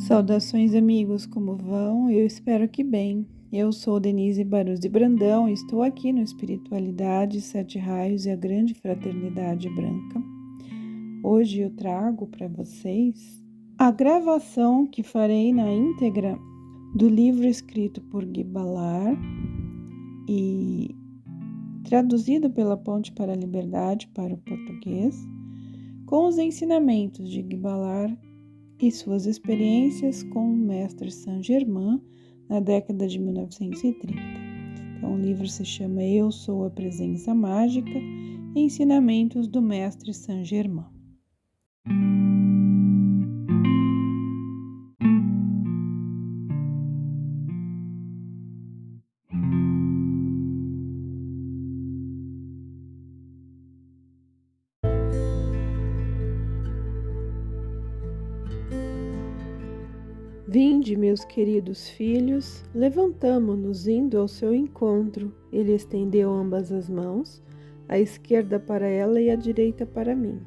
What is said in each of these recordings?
Saudações, amigos, como vão? Eu espero que bem. Eu sou Denise Barus de Brandão e estou aqui no Espiritualidade, Sete Raios e a Grande Fraternidade Branca. Hoje eu trago para vocês a gravação que farei na íntegra do livro escrito por Guy Ballard e traduzido pela Ponte para a Liberdade para o português, com os ensinamentos de Guy Ballard e suas experiências com o mestre Saint-Germain na década de 1930. Então, o livro se chama Eu Sou a Presença Mágica, Ensinamentos do Mestre Saint-Germain. Vinde, meus queridos filhos, levantamo-nos indo ao seu encontro. Ele estendeu ambas as mãos, a esquerda para ela e a direita para mim.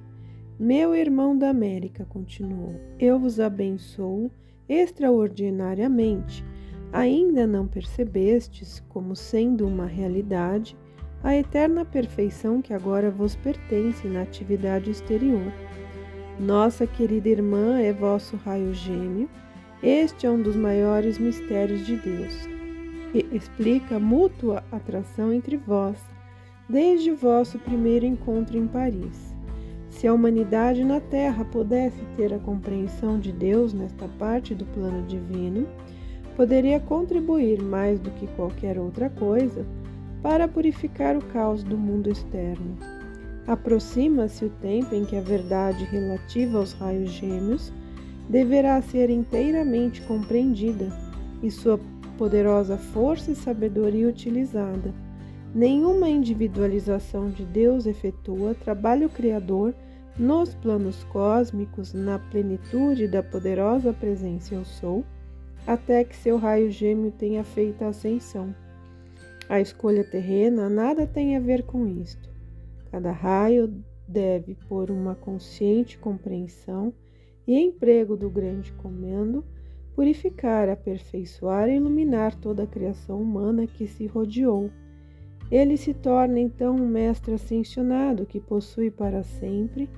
Meu irmão da América, continuou, eu vos abençoo extraordinariamente. Ainda não percebestes, como sendo uma realidade, a eterna perfeição que agora vos pertence na atividade exterior. Nossa querida irmã é vosso raio gêmeo. Este é um dos maiores mistérios de Deus, e explica a mútua atração entre vós, desde o vosso primeiro encontro em Paris. Se a humanidade na Terra pudesse ter a compreensão de Deus nesta parte do plano divino, poderia contribuir mais do que qualquer outra coisa para purificar o caos do mundo externo. Aproxima-se o tempo em que a verdade relativa aos raios gêmeos deverá ser inteiramente compreendida e sua poderosa força e sabedoria utilizada. Nenhuma individualização de Deus efetua trabalho criador nos planos cósmicos na plenitude da poderosa presença Eu Sou, até que seu raio gêmeo tenha feito a ascensão. A escolha terrena nada tem a ver com isto. Cada raio deve, por uma consciente compreensão e emprego do grande comando, purificar, aperfeiçoar e iluminar toda a criação humana que se rodeou. Ele se torna então um mestre ascensionado que possui para sempre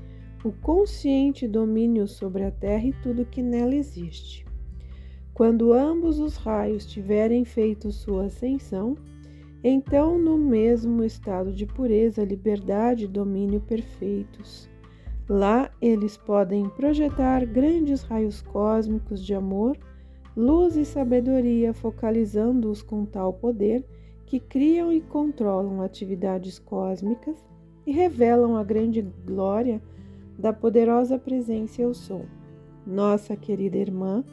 o consciente domínio sobre a terra e tudo que nela existe. Quando ambos os raios tiverem feito sua ascensão, então no mesmo estado de pureza, liberdade e domínio perfeitos, lá eles podem projetar grandes raios cósmicos de amor, luz e sabedoria, focalizando-os com tal poder que criam e controlam atividades cósmicas e revelam a grande glória da poderosa presença Eu Sou. Nossa querida irmã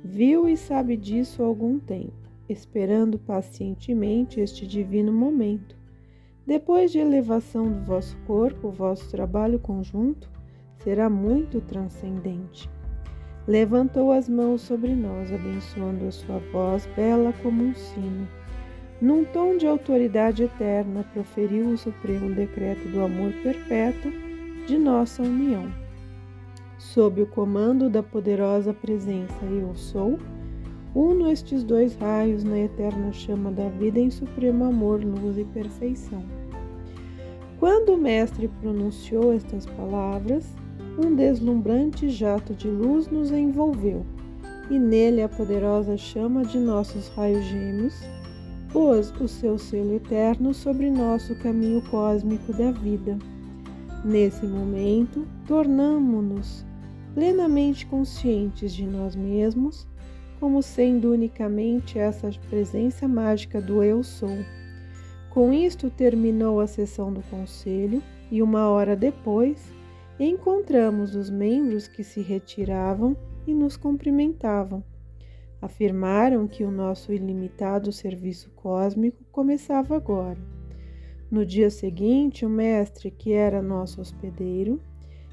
viu e sabe disso há algum tempo, esperando pacientemente este divino momento. Depois de elevação do vosso corpo, o vosso trabalho conjunto será muito transcendente. Levantou as mãos sobre nós, abençoando a sua voz, bela como um sino. Num tom de autoridade eterna, proferiu o supremo decreto do amor perpétuo de nossa união. Sob o comando da poderosa presença Eu Sou, uno estes dois raios na eterna chama da vida em supremo amor, luz e perfeição. Quando o mestre pronunciou estas palavras, um deslumbrante jato de luz nos envolveu, e nele a poderosa chama de nossos raios gêmeos pôs o seu selo eterno sobre nosso caminho cósmico da vida. Nesse momento, tornamo-nos plenamente conscientes de nós mesmos, como sendo unicamente essa presença mágica do Eu Sou. Com isto terminou a sessão do conselho e 1 hora depois, encontramos os membros que se retiravam e nos cumprimentavam. Afirmaram que o nosso ilimitado serviço cósmico começava agora. No dia seguinte, o mestre, que era nosso hospedeiro,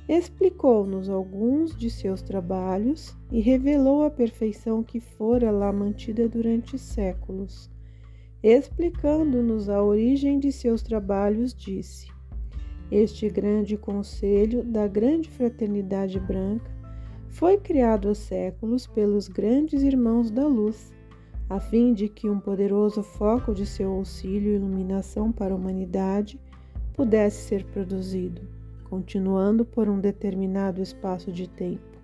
explicou-nos alguns de seus trabalhos e revelou a perfeição que fora lá mantida durante séculos. Explicando-nos a origem de seus trabalhos, disse: Este grande conselho da grande fraternidade branca foi criado há séculos pelos grandes irmãos da luz, a fim de que um poderoso foco de seu auxílio e iluminação para a humanidade pudesse ser produzido, continuando por um determinado espaço de tempo.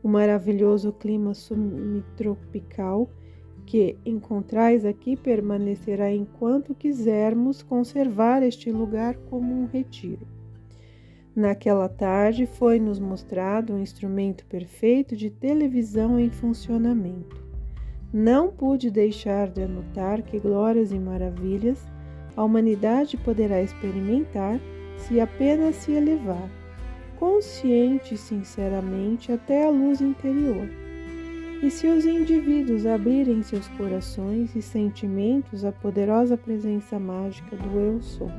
O maravilhoso clima subtropical que encontrais aqui permanecerá enquanto quisermos conservar este lugar como um retiro. Naquela tarde foi-nos mostrado um instrumento perfeito de televisão em funcionamento. Não pude deixar de anotar que glórias e maravilhas a humanidade poderá experimentar se apenas se elevar, consciente e sinceramente, até a luz interior. E se os indivíduos abrirem seus corações e sentimentos à poderosa presença mágica do Eu Sou.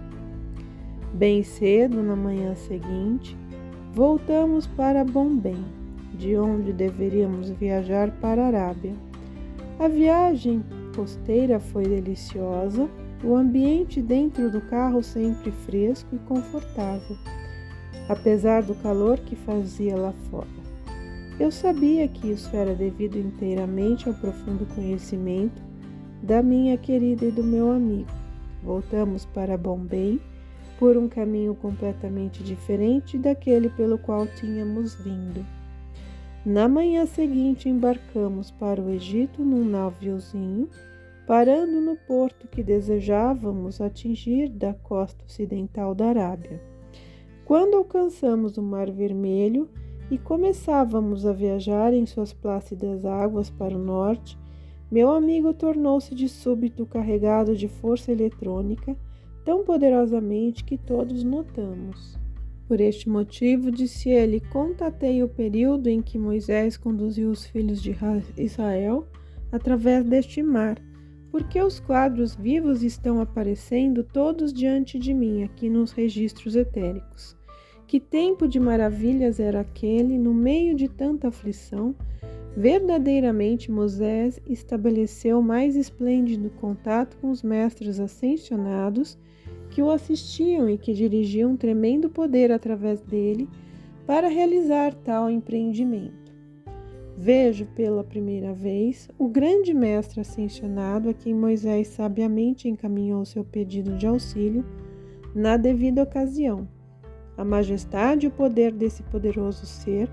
Bem cedo, na manhã seguinte, voltamos para Bombém, de onde deveríamos viajar para a Arábia. A viagem costeira foi deliciosa, o ambiente dentro do carro sempre fresco e confortável, apesar do calor que fazia lá fora. Eu sabia que isso era devido inteiramente ao profundo conhecimento da minha querida e do meu amigo. Voltamos para Bombém por um caminho completamente diferente daquele pelo qual tínhamos vindo. Na manhã seguinte embarcamos para o Egito num naviozinho, parando no porto que desejávamos atingir da costa ocidental da Arábia. Quando alcançamos o Mar Vermelho e começávamos a viajar em suas plácidas águas para o norte, meu amigo tornou-se de súbito carregado de força eletrônica tão poderosamente que todos notamos. Por este motivo, disse ele, contatei o período em que Moisés conduziu os filhos de Israel através deste mar, porque os quadros vivos estão aparecendo todos diante de mim aqui nos registros etéricos. Que tempo de maravilhas era aquele, no meio de tanta aflição? Verdadeiramente Moisés estabeleceu mais esplêndido contato com os mestres ascensionados que o assistiam e que dirigiam um tremendo poder através dele para realizar tal empreendimento. Vejo pela primeira vez o grande mestre ascensionado a quem Moisés sabiamente encaminhou seu pedido de auxílio na devida ocasião. A majestade e o poder desse poderoso ser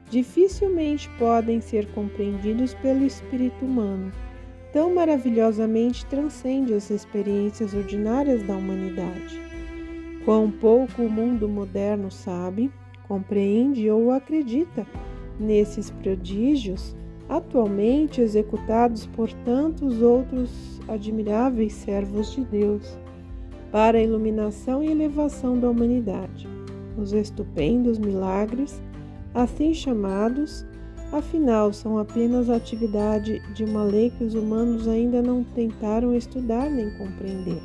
dificilmente podem ser compreendidos pelo espírito humano. Tão maravilhosamente transcende as experiências ordinárias da humanidade. Quão pouco o mundo moderno sabe, compreende ou acredita nesses prodígios atualmente executados por tantos outros admiráveis servos de Deus para a iluminação e elevação da humanidade. Os estupendos milagres, assim chamados, afinal são apenas a atividade de uma lei que os humanos ainda não tentaram estudar nem compreender.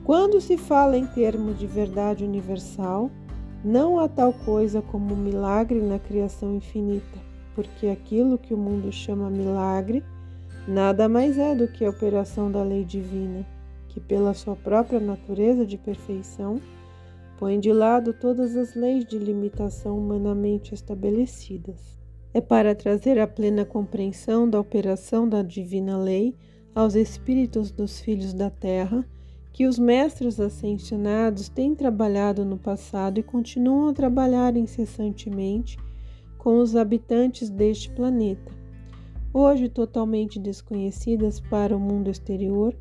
Quando se fala em termos de verdade universal, não há tal coisa como milagre na criação infinita, porque aquilo que o mundo chama milagre nada mais é do que a operação da lei divina, que pela sua própria natureza de perfeição põe de lado todas as leis de limitação humanamente estabelecidas. É para trazer a plena compreensão da operação da divina lei aos espíritos dos filhos da terra que os mestres ascensionados têm trabalhado no passado e continuam a trabalhar incessantemente com os habitantes deste planeta. Hoje totalmente desconhecidas para o mundo exterior,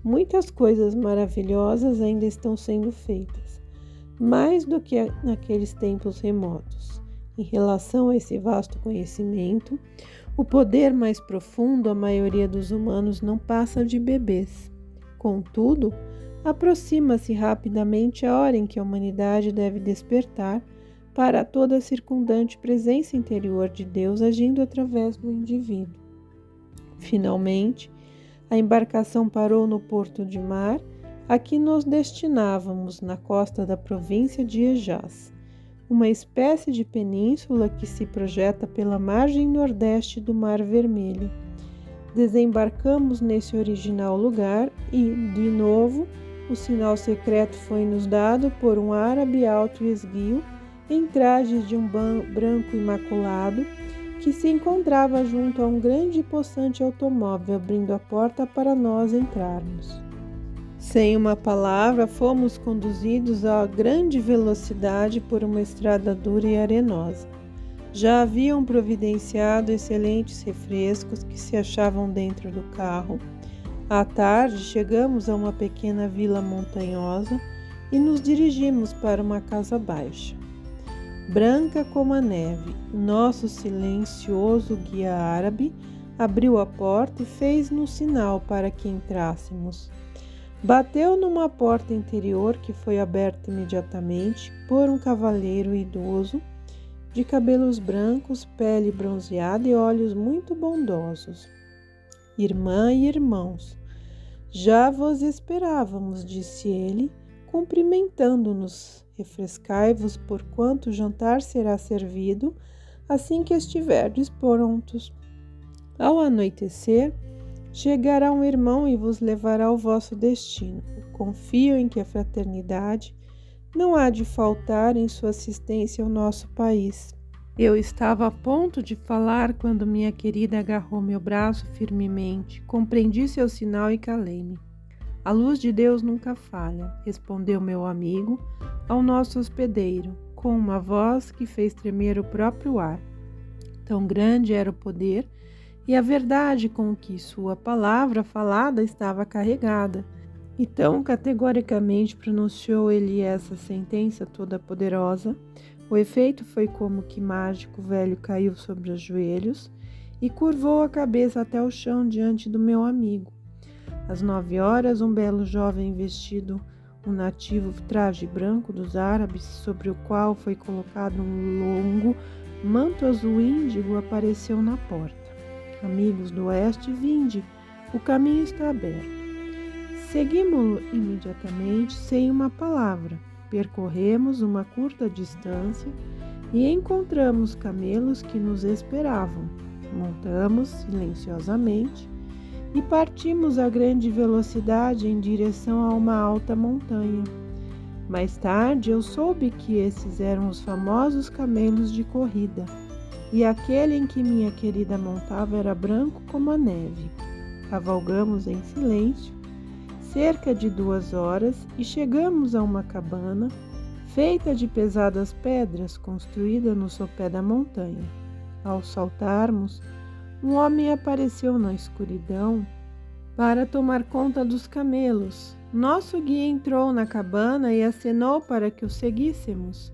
muitas coisas maravilhosas ainda estão sendo feitas, mais do que naqueles tempos remotos. Em relação a esse vasto conhecimento, o poder mais profundo, a maioria dos humanos não passa de bebês. Contudo, aproxima-se rapidamente a hora em que a humanidade deve despertar para toda a circundante presença interior de Deus agindo através do indivíduo. Finalmente, a embarcação parou no porto de mar a que nos destinávamos, na costa da província de Hejaz, uma espécie de península que se projeta pela margem nordeste do Mar Vermelho. Desembarcamos nesse original lugar e, de novo, o sinal secreto foi-nos dado por um árabe alto e esguio em trajes de um branco imaculado, que se encontrava junto a um grande e possante automóvel, abrindo a porta para nós entrarmos. Sem uma palavra, fomos conduzidos a grande velocidade por uma estrada dura e arenosa. Já haviam providenciado excelentes refrescos que se achavam dentro do carro. À tarde, chegamos a uma pequena vila montanhosa e nos dirigimos para uma casa baixa. Branca como a neve, nosso silencioso guia árabe abriu a porta e fez-nos sinal para que entrássemos. Bateu numa porta interior que foi aberta imediatamente por um cavalheiro idoso, de cabelos brancos, pele bronzeada e olhos muito bondosos. Irmã e irmãos, já vos esperávamos, disse ele, cumprimentando-nos. Refrescai-vos, porquanto o jantar será servido assim que estiverdes prontos. Ao anoitecer, chegará um irmão e vos levará ao vosso destino. Confio em que a fraternidade não há de faltar em sua assistência ao nosso país. Eu estava a ponto de falar quando minha querida agarrou meu braço firmemente. Compreendi seu sinal e calei-me. A luz de Deus nunca falha, respondeu meu amigo ao nosso hospedeiro, com uma voz que fez tremer o próprio ar. Tão grande era o poder e a verdade com que sua palavra falada estava carregada. E tão categoricamente pronunciou ele essa sentença toda poderosa. O efeito foi como que mágico. O velho caiu sobre os joelhos e curvou a cabeça até o chão diante do meu amigo. Às 9 horas, um belo jovem vestido um nativo traje branco dos árabes, sobre o qual foi colocado um longo manto azul índigo, apareceu na porta. Amigos do oeste, vinde, o caminho está aberto. Seguimos-lo imediatamente, sem uma palavra. Percorremos uma curta distância e encontramos camelos que nos esperavam. Montamos silenciosamente e partimos a grande velocidade em direção a uma alta montanha. Mais tarde eu soube que esses eram os famosos camelos de corrida, e aquele em que minha querida montava era branco como a neve. Cavalgamos em silêncio cerca de 2 horas e chegamos a uma cabana feita de pesadas pedras, construída no sopé da montanha. Ao saltarmos, um homem apareceu na escuridão para tomar conta dos camelos. Nosso guia entrou na cabana e acenou para que o seguíssemos.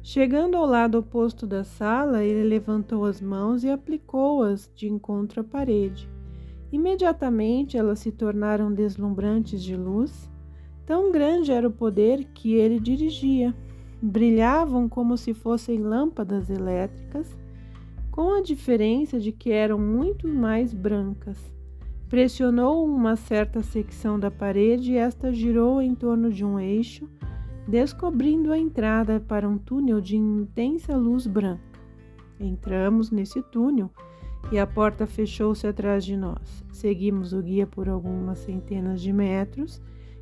Chegando ao lado oposto da sala, ele levantou as mãos e aplicou-as de encontro à parede. Imediatamente elas se tornaram deslumbrantes de luz. Tão grande era o poder que ele dirigia. Brilhavam como se fossem lâmpadas elétricas, com a diferença de que eram muito mais brancas. Pressionou uma certa secção da parede e esta girou em torno de um eixo, descobrindo a entrada para um túnel de intensa luz branca. Entramos nesse túnel e a porta fechou-se atrás de nós. Seguimos o guia por algumas centenas de metros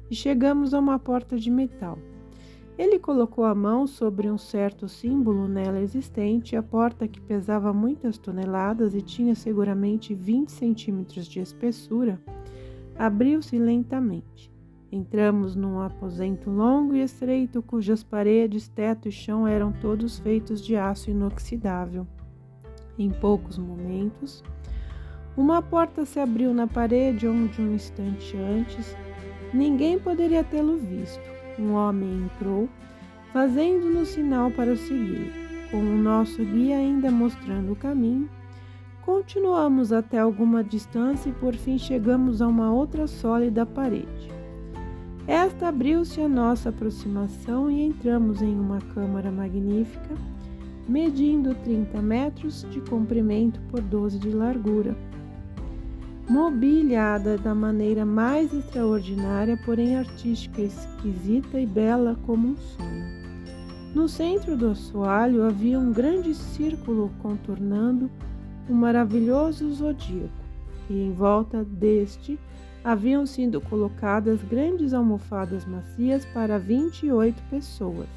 e chegamos a uma porta de metal. Ele colocou a mão sobre um certo símbolo nela existente. A porta, que pesava muitas toneladas e tinha seguramente 20 centímetros de espessura, abriu-se lentamente. Entramos num aposento longo e estreito, cujas paredes, teto e chão eram todos feitos de aço inoxidável. Em poucos momentos, uma porta se abriu na parede onde um instante antes ninguém poderia tê-lo visto. Um homem entrou, fazendo-nos sinal para o seguir. Com o nosso guia ainda mostrando o caminho, continuamos até alguma distância e por fim chegamos a uma outra sólida parede. Esta abriu-se à nossa aproximação e entramos em uma câmara magnífica, medindo 30 metros de comprimento por 12 de largura, mobiliada da maneira mais extraordinária, porém artística, esquisita e bela como um sonho. No centro do assoalho havia um grande círculo contornando um maravilhoso zodíaco, e em volta deste haviam sido colocadas grandes almofadas macias para 28 pessoas.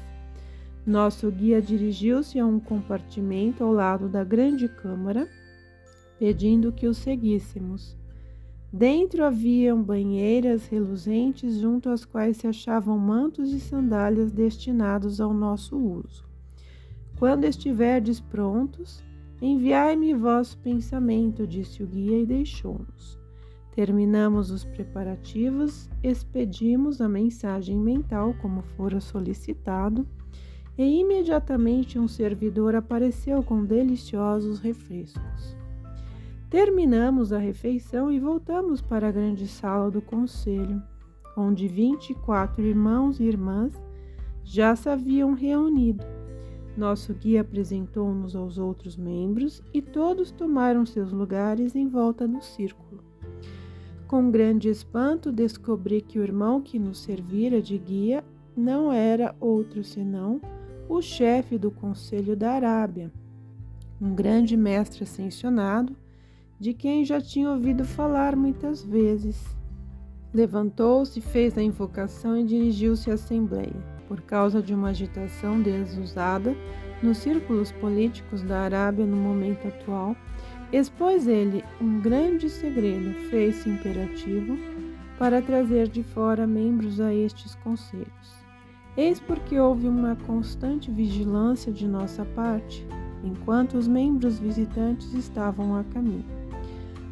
Nosso guia dirigiu-se a um compartimento ao lado da grande câmara, pedindo que o seguíssemos. Dentro haviam banheiras reluzentes junto às quais se achavam mantos e sandálias destinados ao nosso uso. Quando estiverdes prontos, enviai-me vosso pensamento, disse o guia e deixou-nos. Terminamos os preparativos, expedimos a mensagem mental como fora solicitado, e imediatamente um servidor apareceu com deliciosos refrescos. Terminamos a refeição e voltamos para a grande sala do conselho, onde 24 irmãos e irmãs já se haviam reunido. Nosso guia apresentou-nos aos outros membros e todos tomaram seus lugares em volta do círculo. Com grande espanto, descobri que o irmão que nos servira de guia não era outro senão o chefe do Conselho da Arábia, um grande mestre ascensionado, de quem já tinha ouvido falar muitas vezes. Levantou-se, fez a invocação e dirigiu-se à Assembleia. Por causa de uma agitação desusada nos círculos políticos da Arábia no momento atual, expôs ele um grande segredo, fez-se imperativo para trazer de fora membros a estes conselhos. Eis porque houve uma constante vigilância de nossa parte, enquanto os membros visitantes estavam a caminho.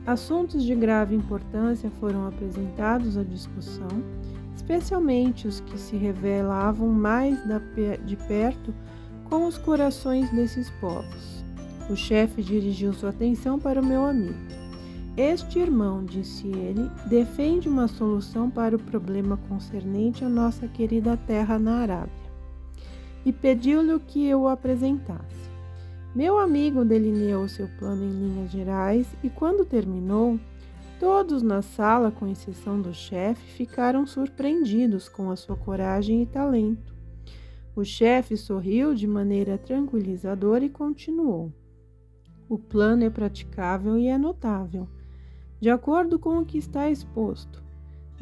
Assuntos de grave importância foram apresentados à discussão, especialmente os que se revelavam mais de perto com os corações desses povos. O chefe dirigiu sua atenção para o meu amigo. Este irmão, disse ele, defende uma solução para o problema concernente à nossa querida terra na Arábia, e pediu-lhe que eu o apresentasse. Meu amigo delineou seu plano em linhas gerais e, quando terminou, todos na sala, com exceção do chefe, ficaram surpreendidos com a sua coragem e talento. O chefe sorriu de maneira tranquilizadora e continuou. O plano é praticável e é notável. De acordo com o que está exposto,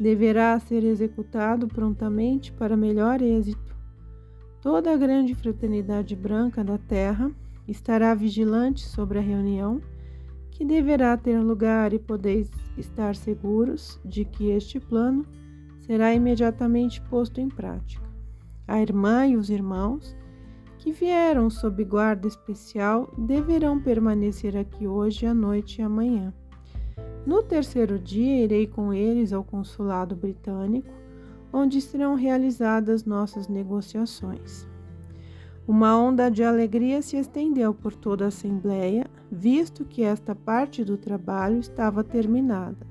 deverá ser executado prontamente para melhor êxito. Toda a grande fraternidade branca da Terra estará vigilante sobre a reunião, que deverá ter lugar, e podeis estar seguros de que este plano será imediatamente posto em prática. A irmã e os irmãos que vieram sob guarda especial deverão permanecer aqui hoje à noite e amanhã. No terceiro dia, irei com eles ao consulado britânico, onde serão realizadas nossas negociações. Uma onda de alegria se estendeu por toda a Assembleia, visto que esta parte do trabalho estava terminada.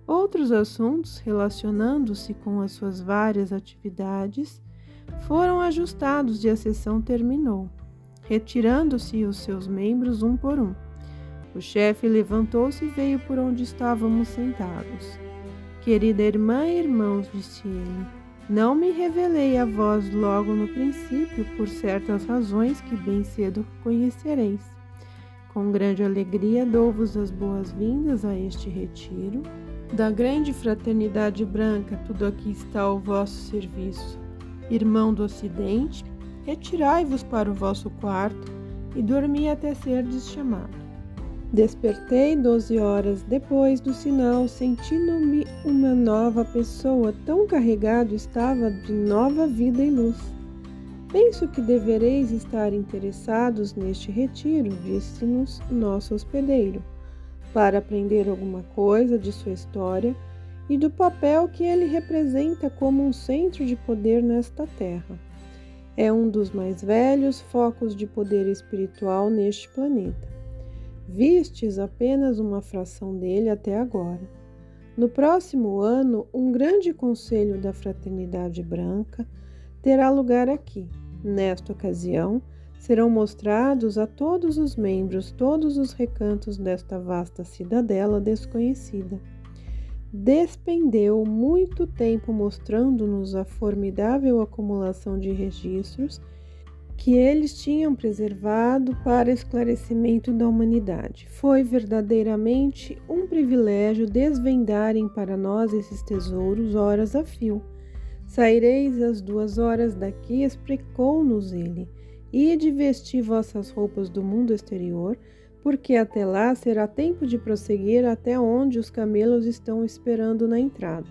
Outros assuntos, relacionando-se com as suas várias atividades, foram ajustados e a sessão terminou, retirando-se os seus membros um por um. O chefe levantou-se e veio por onde estávamos sentados. Querida irmã e irmãos, disse ele, não me revelei a vós logo no princípio por certas razões que bem cedo conhecereis. Com grande alegria dou-vos as boas-vindas a este retiro. Da grande fraternidade branca, tudo aqui está ao vosso serviço. Irmão do Ocidente, retirai-vos para o vosso quarto e dormi até serdes chamado. Despertei 12 horas depois do sinal, sentindo-me uma nova pessoa, tão carregado estava de nova vida e luz. Penso que devereis estar interessados neste retiro, disse-nos nosso hospedeiro, para aprender alguma coisa de sua história e do papel que ele representa como um centro de poder nesta terra. É um dos mais velhos focos de poder espiritual neste planeta. Vistes apenas uma fração dele até agora. No próximo ano, um grande conselho da Fraternidade Branca terá lugar aqui. Nesta ocasião, serão mostrados a todos os membros todos os recantos desta vasta cidadela desconhecida. Despendeu muito tempo mostrando-nos a formidável acumulação de registros que eles tinham preservado para esclarecimento da humanidade. Foi verdadeiramente um privilégio desvendarem para nós esses tesouros horas a fio. Saireis às 2 horas daqui, explicou-nos ele, Ide vestir vossas roupas do mundo exterior, porque até lá será tempo de prosseguir até onde os camelos estão esperando na entrada.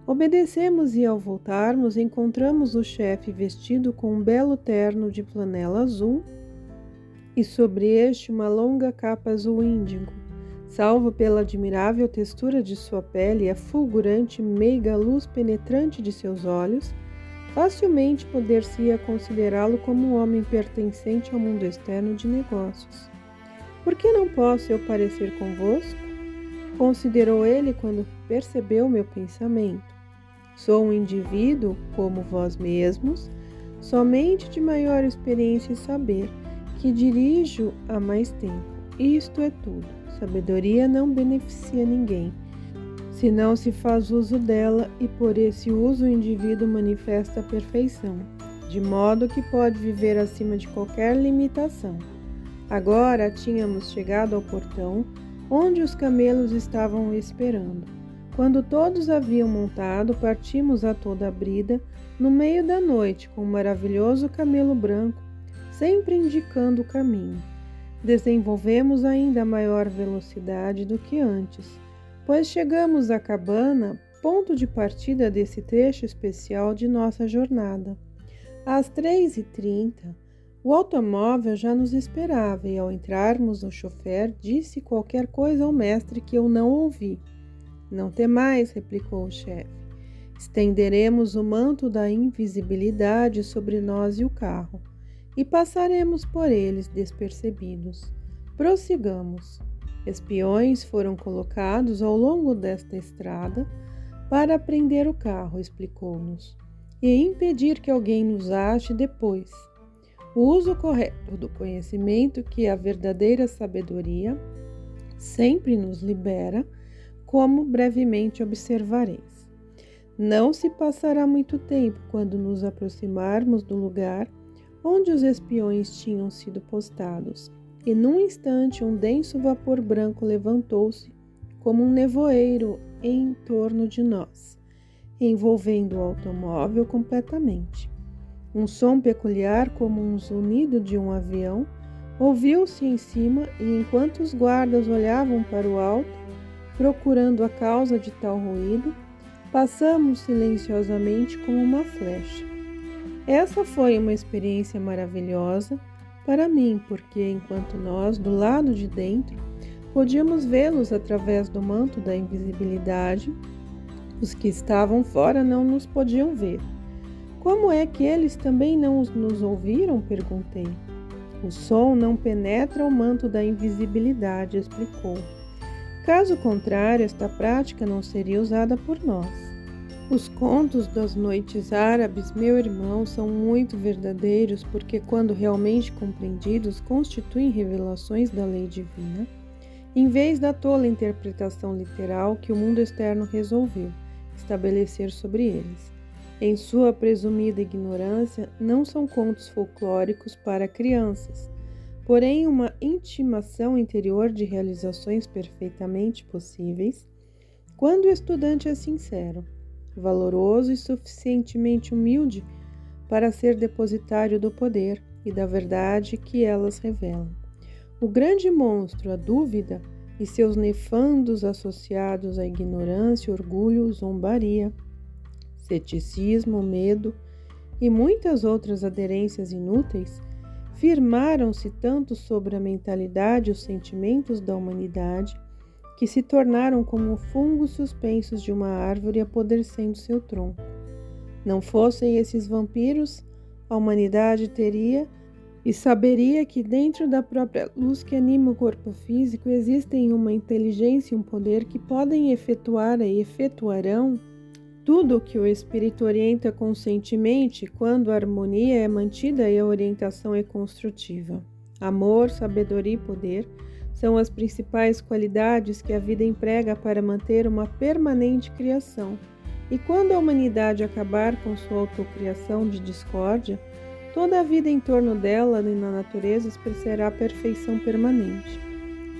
Obedecemos e, ao voltarmos, encontramos o chefe vestido com um belo terno de flanela azul e sobre este uma longa capa azul índigo. Salvo pela admirável textura de sua pele e a fulgurante meiga luz penetrante de seus olhos, facilmente poder-se-ia considerá-lo como um homem pertencente ao mundo externo de negócios. Por que não posso eu parecer convosco? Considerou ele quando percebeu meu pensamento. Sou um indivíduo, como vós mesmos, somente de maior experiência e saber, que dirijo há mais tempo. Isto é tudo. Sabedoria não beneficia ninguém, se não se faz uso dela, e por esse uso o indivíduo manifesta a perfeição, de modo que pode viver acima de qualquer limitação. Agora tínhamos chegado ao portão, onde os camelos estavam esperando. Quando todos haviam montado, partimos a toda a brida, no meio da noite, com um maravilhoso camelo branco, sempre indicando o caminho. Desenvolvemos ainda maior velocidade do que antes, pois chegamos à cabana, ponto de partida desse trecho especial de nossa jornada. Às 3h30, o automóvel já nos esperava e, ao entrarmos, o chofer disse qualquer coisa ao mestre que eu não ouvi. Não temais, replicou o chefe. Estenderemos o manto da invisibilidade sobre nós e o carro, e passaremos por eles despercebidos. Prossigamos. Espiões foram colocados ao longo desta estrada para prender o carro, explicou-nos, e impedir que alguém nos ache depois. O uso correto do conhecimento, que é a verdadeira sabedoria, sempre nos libera, como brevemente observareis. Não se passará muito tempo quando nos aproximarmos do lugar onde os espiões tinham sido postados, e num instante um denso vapor branco levantou-se como um nevoeiro em torno de nós, envolvendo o automóvel completamente. Um som peculiar, como um zunido de um avião, ouviu-se em cima, e enquanto os guardas olhavam para o alto, procurando a causa de tal ruído, passamos silenciosamente como uma flecha. Essa foi uma experiência maravilhosa para mim, porque enquanto nós, do lado de dentro, podíamos vê-los através do manto da invisibilidade, os que estavam fora não nos podiam ver. Como é que eles também não nos ouviram? Perguntei. O som não penetra o manto da invisibilidade, explicou. Caso contrário, esta prática não seria usada por nós. Os contos das noites árabes, meu irmão, são muito verdadeiros porque, quando realmente compreendidos, constituem revelações da lei divina, em vez da tola interpretação literal que o mundo externo resolveu estabelecer sobre eles. Em sua presumida ignorância, não são contos folclóricos para crianças, porém uma intimação interior de realizações perfeitamente possíveis, quando o estudante é sincero, valoroso e suficientemente humilde para ser depositário do poder e da verdade que elas revelam. O grande monstro, a dúvida, e seus nefandos associados à ignorância, orgulho, zombaria, ceticismo, medo e muitas outras aderências inúteis, firmaram-se tanto sobre a mentalidade e os sentimentos da humanidade que se tornaram como fungos suspensos de uma árvore apodrecendo seu tronco. Não fossem esses vampiros, a humanidade teria e saberia que dentro da própria luz que anima o corpo físico existem uma inteligência e um poder que podem efetuar e efetuarão tudo o que o espírito orienta conscientemente quando a harmonia é mantida e a orientação é construtiva. Amor, sabedoria e poder são as principais qualidades que a vida emprega para manter uma permanente criação. E quando a humanidade acabar com sua autocriação de discórdia, toda a vida em torno dela e na natureza expressará a perfeição permanente.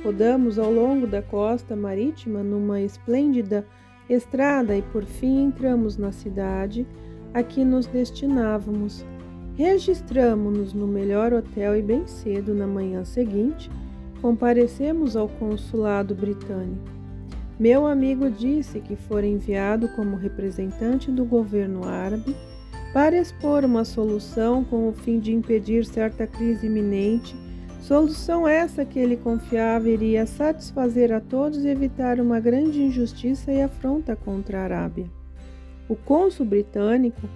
Rodamos ao longo da costa marítima numa esplêndida estrada e por fim entramos na cidade a que nos destinávamos. Registramo-nos no melhor hotel e bem cedo na manhã seguinte, comparecemos ao consulado britânico. Meu amigo disse que fora enviado como representante do governo árabe para expor uma solução com o fim de impedir certa crise iminente, solução essa que ele confiava iria satisfazer a todos e evitar uma grande injustiça e afronta contra a Arábia. O cônsul britânico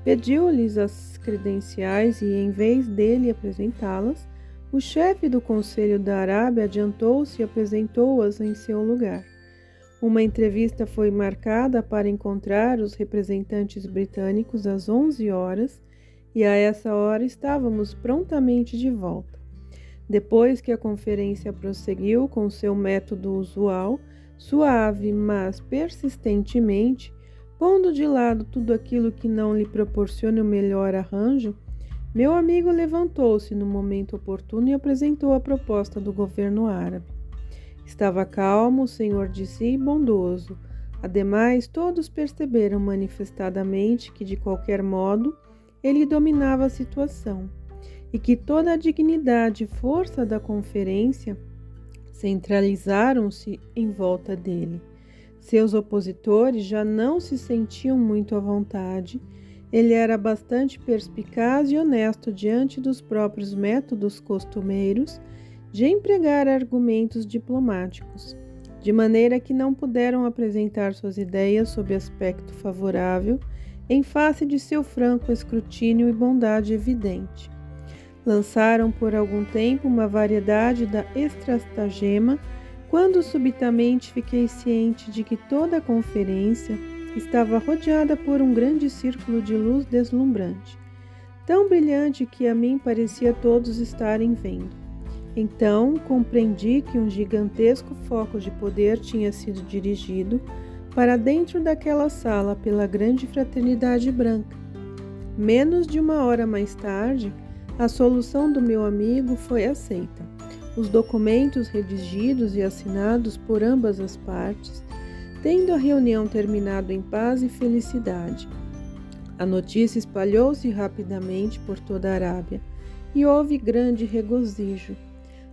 pediu-lhes as credenciais e, em vez dele apresentá-las, o chefe do Conselho da Arábia adiantou-se e apresentou-as em seu lugar. Uma entrevista foi marcada para encontrar os representantes britânicos às 11 horas e a essa hora estávamos prontamente de volta. Depois que a conferência prosseguiu com seu método usual, suave, mas persistentemente, pondo de lado tudo aquilo que não lhe proporcione o melhor arranjo, meu amigo levantou-se no momento oportuno e apresentou a proposta do governo árabe. Estava calmo, senhor de si e bondoso. Ademais, todos perceberam manifestadamente que, de qualquer modo, ele dominava a situação e que toda a dignidade e força da conferência centralizaram-se em volta dele. Seus opositores já não se sentiam muito à vontade. Ele era bastante perspicaz e honesto diante dos próprios métodos costumeiros de empregar argumentos diplomáticos, de maneira que não puderam apresentar suas ideias sob aspecto favorável em face de seu franco escrutínio e bondade evidente. Lançaram por algum tempo uma variedade da estratagema, quando subitamente fiquei ciente de que toda a conferência estava rodeada por um grande círculo de luz deslumbrante, tão brilhante que a mim parecia todos estarem vendo. Então compreendi que um gigantesco foco de poder tinha sido dirigido para dentro daquela sala pela grande fraternidade branca. Menos de uma hora mais tarde, a solução do meu amigo foi aceita. Os documentos redigidos e assinados por ambas as partes, tendo a reunião terminado em paz e felicidade. A notícia espalhou-se rapidamente por toda a Arábia e houve grande regozijo.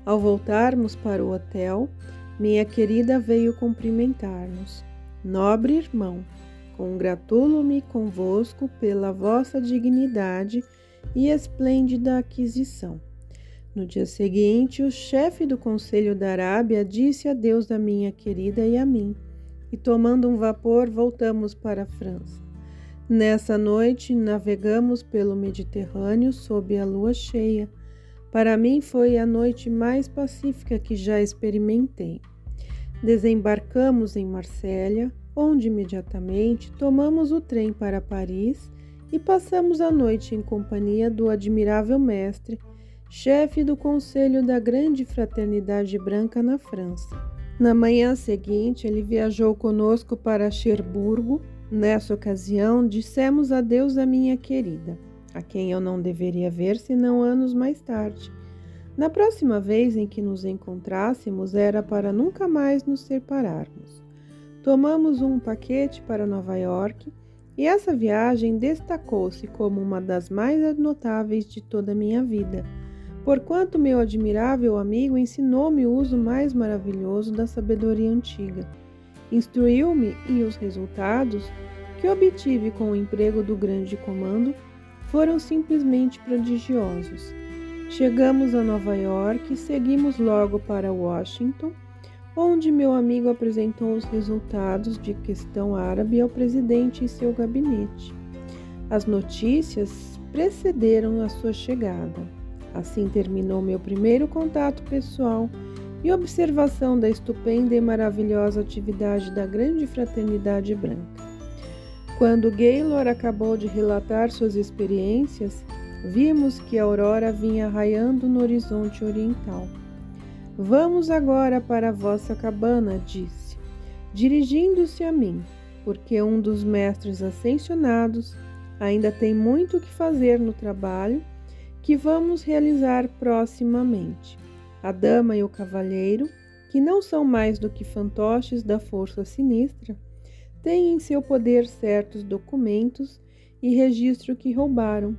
Ao voltarmos para o hotel, minha querida veio cumprimentar-nos. Nobre irmão, congratulo-me convosco pela vossa dignidade e esplêndida aquisição. No dia seguinte, o chefe do Conselho da Arábia disse adeus à minha querida e a mim, e tomando um vapor voltamos para a França. Nessa noite, navegamos pelo Mediterrâneo sob a lua cheia. Para mim foi a noite mais pacífica que já experimentei. Desembarcamos em Marsella, onde imediatamente tomamos o trem para Paris e passamos a noite em companhia do admirável mestre, chefe do Conselho da Grande Fraternidade Branca na França. Na manhã seguinte, ele viajou conosco para Cherburgo. Nessa ocasião, dissemos adeus à minha querida, a quem eu não deveria ver senão anos mais tarde. Na próxima vez em que nos encontrássemos era para nunca mais nos separarmos. Tomamos um paquete para Nova York e essa viagem destacou-se como uma das mais notáveis de toda a minha vida, porquanto meu admirável amigo ensinou-me o uso mais maravilhoso da sabedoria antiga. Instruiu-me e os resultados que obtive com o emprego do grande comando foram simplesmente prodigiosos. Chegamos a Nova York e seguimos logo para Washington, onde meu amigo apresentou os resultados de questão árabe ao presidente e seu gabinete. As notícias precederam a sua chegada. Assim terminou meu primeiro contato pessoal e observação da estupenda e maravilhosa atividade da grande fraternidade branca. Quando Gaylor acabou de relatar suas experiências, vimos que a aurora vinha raiando no horizonte oriental. Vamos agora para a vossa cabana, disse, dirigindo-se a mim, porque um dos mestres ascensionados ainda tem muito que fazer no trabalho que vamos realizar proximamente. A dama e o cavalheiro, que não são mais do que fantoches da força sinistra, têm em seu poder certos documentos e registro que roubaram.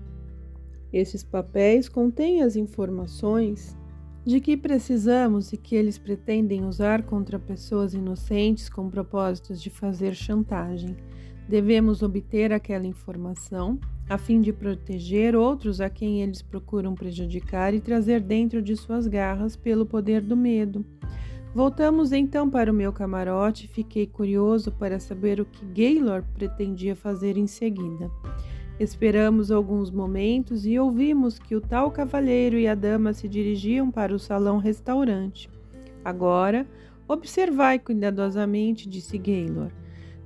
Esses papéis contêm as informações de que precisamos e que eles pretendem usar contra pessoas inocentes com propósitos de fazer chantagem. Devemos obter aquela informação a fim de proteger outros a quem eles procuram prejudicar e trazer dentro de suas garras pelo poder do medo. Voltamos então para o meu camarote e fiquei curioso para saber o que Gaylord pretendia fazer em seguida. Esperamos alguns momentos e ouvimos que o tal cavalheiro e a dama se dirigiam para o salão-restaurante. Agora, observai cuidadosamente, disse Gaylord.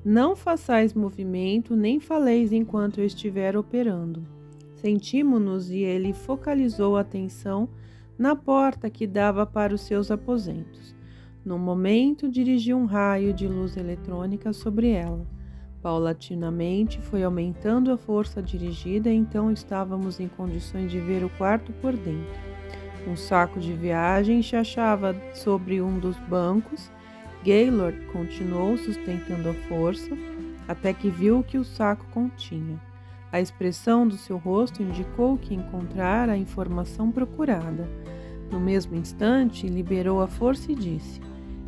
Não façais movimento, nem faleis enquanto eu estiver operando. Sentimos-nos e ele focalizou a atenção na porta que dava para os seus aposentos. No momento, dirigiu um raio de luz eletrônica sobre ela. Paulatinamente foi aumentando a força dirigida e então estávamos em condições de ver o quarto por dentro. Um saco de viagem se achava sobre um dos bancos. Gaylord continuou sustentando a força até que viu o que o saco continha. A expressão do seu rosto indicou que encontrara a informação procurada. No mesmo instante, liberou a força e disse: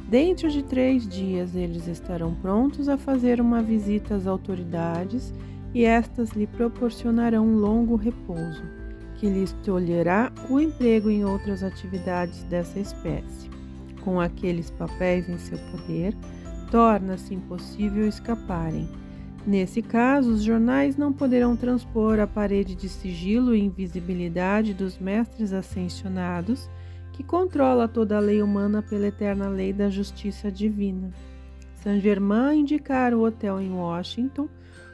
Dentro de 3 dias eles estarão prontos a fazer uma visita às autoridades e estas lhe proporcionarão um longo repouso, que lhes tolherá o emprego em outras atividades dessa espécie. Com aqueles papéis em seu poder, torna-se impossível escaparem. Nesse caso, os jornais não poderão transpor a parede de sigilo e invisibilidade dos mestres ascensionados, que controla toda a lei humana pela eterna lei da justiça divina. Saint-Germain indicara o hotel em Washington,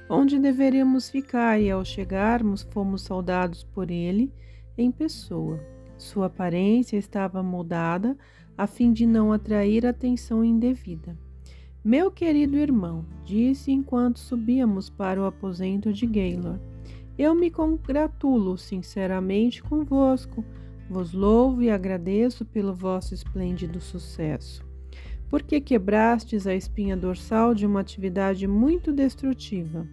onde deveríamos ficar, e ao chegarmos fomos saudados por ele em pessoa. Sua aparência estava mudada a fim de não atrair atenção indevida. Meu querido irmão, disse enquanto subíamos para o aposento de Gaylord, eu me congratulo sinceramente convosco. Vos louvo e agradeço pelo vosso esplêndido sucesso, porque quebrastes a espinha dorsal de uma atividade muito destrutiva,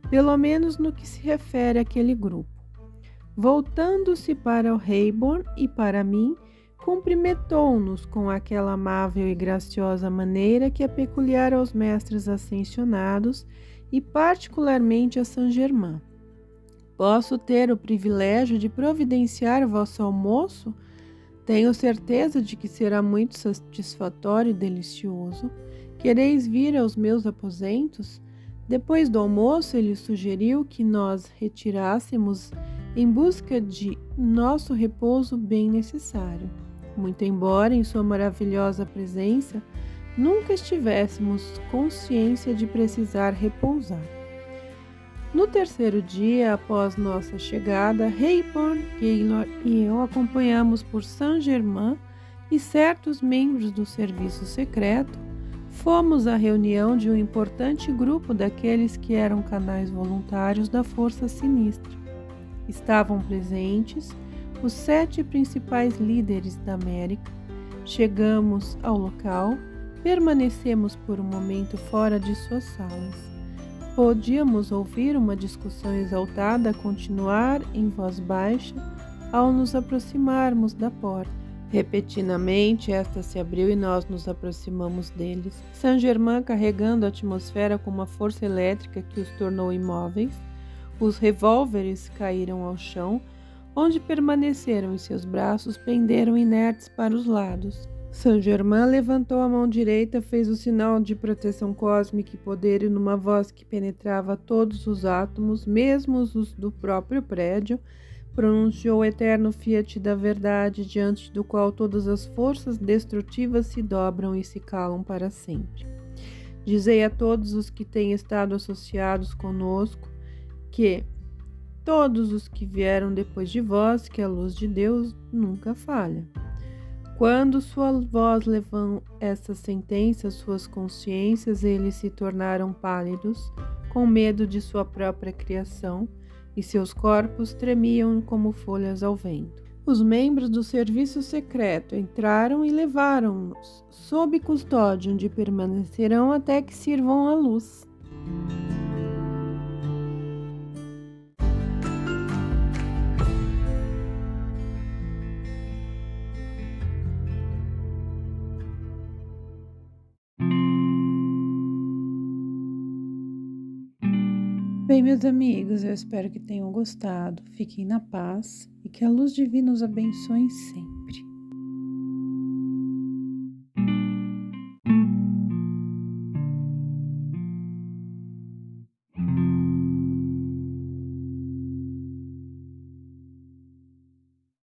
pelo menos no que se refere àquele grupo. Voltando-se para o Rayborn e para mim, cumprimentou-nos com aquela amável e graciosa maneira que é peculiar aos mestres ascensionados e particularmente a Saint-Germain. Posso ter o privilégio de providenciar vosso almoço? Tenho certeza de que será muito satisfatório e delicioso. Quereis vir aos meus aposentos? Depois do almoço, ele sugeriu que nós retirássemos em busca de nosso repouso bem necessário. Muito embora em sua maravilhosa presença, nunca estivéssemos consciência de precisar repousar. No terceiro dia após nossa chegada, Rayborn, Gaylord e eu acompanhamos por Saint-Germain e certos membros do serviço secreto, fomos à reunião de um importante grupo daqueles que eram canais voluntários da Força Sinistra. Estavam presentes os 7 principais líderes da América. Chegamos ao local, permanecemos por um momento fora de suas salas. Podíamos ouvir uma discussão exaltada continuar em voz baixa ao nos aproximarmos da porta. Repentinamente, esta se abriu e nós nos aproximamos deles. Saint-Germain carregando a atmosfera com uma força elétrica que os tornou imóveis. Os revólveres caíram ao chão, onde permaneceram e seus braços penderam inertes para os lados. Saint-Germain levantou a mão direita, fez o sinal de proteção cósmica e poder e numa voz que penetrava todos os átomos, mesmo os do próprio prédio, pronunciou o eterno fiat da verdade, diante do qual todas as forças destrutivas se dobram e se calam para sempre. Dizei a todos os que têm estado associados conosco que todos os que vieram depois de vós, que a luz de Deus nunca falha. Quando sua voz levou essa sentença às suas consciências, eles se tornaram pálidos, com medo de sua própria criação, e seus corpos tremiam como folhas ao vento. Os membros do serviço secreto entraram e levaram-nos sob custódia, onde permanecerão até que sirvam a luz. Bem, meus amigos, eu espero que tenham gostado. Fiquem na paz e que a luz divina os abençoe sempre.